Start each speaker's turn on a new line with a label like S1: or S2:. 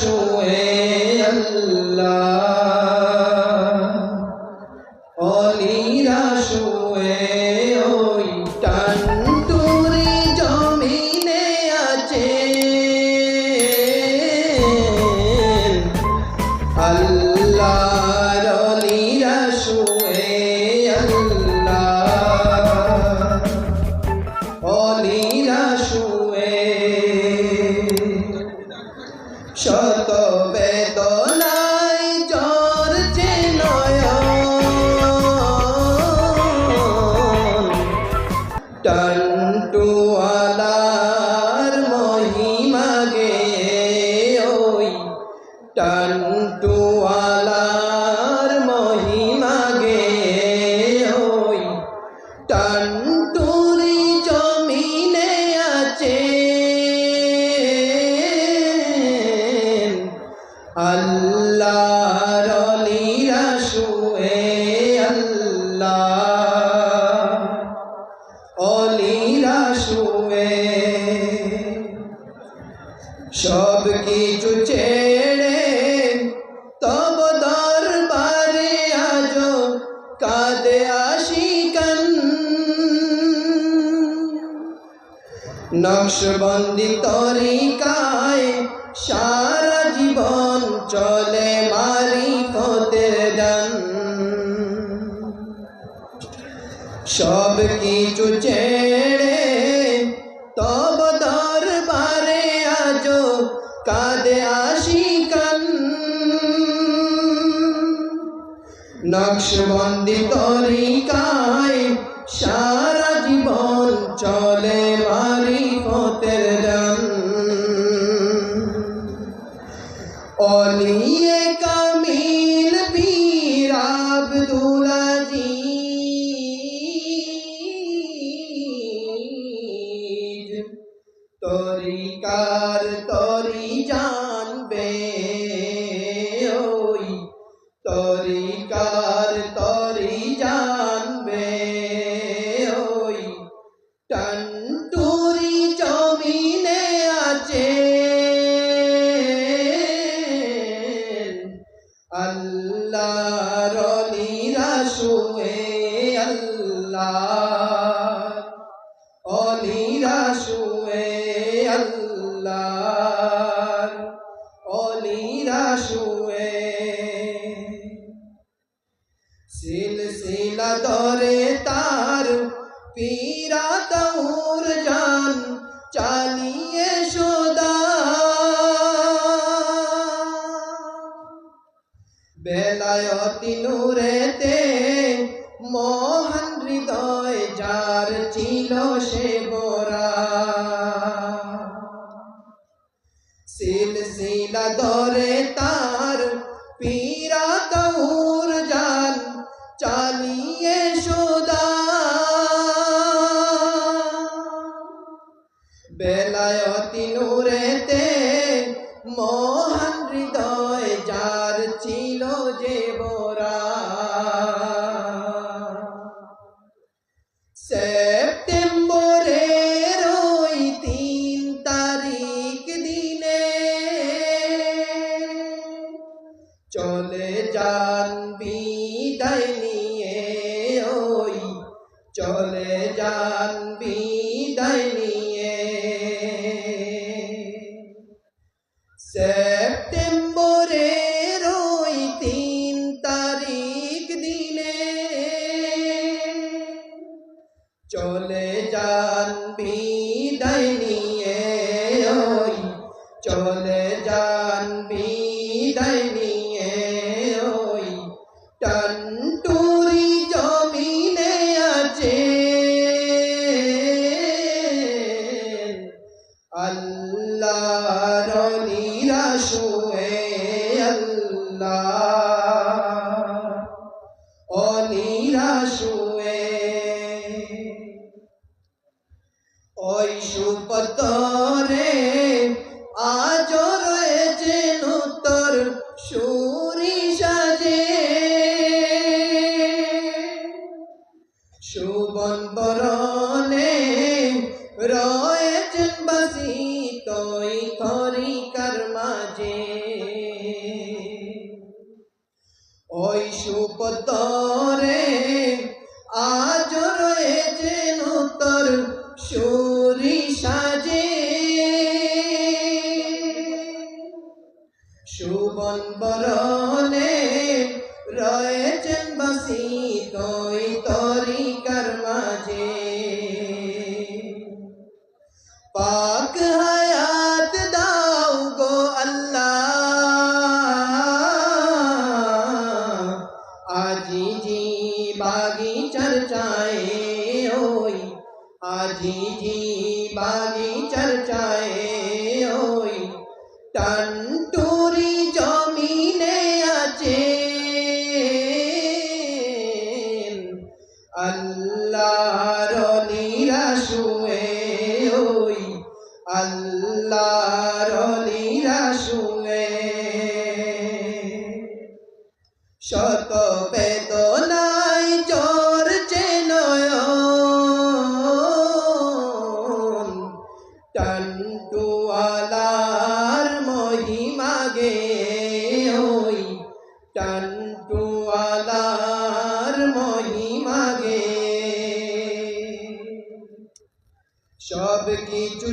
S1: শুয়ে আল্লাহ অলিরা শুয়ে ওই টানটুরি জমিনে আছে আল্লাহর অলিরা শুয়ে আল্লাহ অলিরা শুয়ে শত বেদনায় ঝরছে নয়ন টানটুওয়ালার মহিমা গেয়ে ওই টানটুওয়ালার মহিমা গেয়ে ওই টানটুরি জমিনে আছে আল্লাহর অলিরা শুয়ে আল্লাহ অলিরা শুয়ে সব কিছু ছেড়ে তব দরবারে আজ কাঁদে আশিকান নকশবন্দি তরিকায় সারা জীবন চলে মারিফতের দান সব কিছু ছেড়ে তব দরবারে আজ কাঁদে আশিকান নকশবন্দি তরিকায় সারা জীবন চলে মারিফতের দান অলিয়ে কামিল পীর আব্দুল আজিজ তরিকার তরি জানবে ওই তরিকার তরি জানবে ওই টানটুরি জমিনে আছে আল্লাহর অলিরা শুয়ে আল্লাহ অলিরা শুয়ে আল্লাহ অলিরা শুয়ে সিলসিলা ধরে তার পীরা দৌর জান চালিয়ে সদা বেলায়তি নূরেতে মোহন হৃদয় যার ছিল সে গোরা সিলসিলা ধরে তার পীরা দৌর জান চালিয়ে সদা বেলায়তি নূরেতে মোহন হৃদয় যার ছিল যে বোরা সেপ্টেম্বরের ওই 3 তারিখ দিনে চলে যান বিদায় নিয়ে ওই চলে যান বিদায় নিয়ে সেপ্টেম্বরের ওই 3 তারিখ দিনে চলে যান বিদায় নিয়ে ওই চলে যান বিদায় নিয়ে ওই টানটুরি জমিনে আছে আল্লাহর অলিরা শুয়ে আল্লাহ অলিরা শুয়ে ওই সুপতরে আজ রয়েছে নূতর সুরি সাজে সুবন্তরণে রয়েছেন বাসি তৈ তরিকার মাঝে ওই সুপতরে আজ রয়েছে নূতন সুরি সাজে সুবন বরণে রয়েছেন বাসিত ওই তরিকার মাঝে পাক হায়াত দাও গো আল্লাহ আজি জি বাগিচার চায় ওই আজি জি বাগিচার চায় ওই টানটুরি জমিনে আছে আল্লাহর লীলা শুয়ে ওই আল্লাহর লীলা শুয়ে শত বেদনায় চরছে নয়ন টানটুয়ালার মহিমা গে ওই টানটুয়ালার মহিমা গে সব কিছু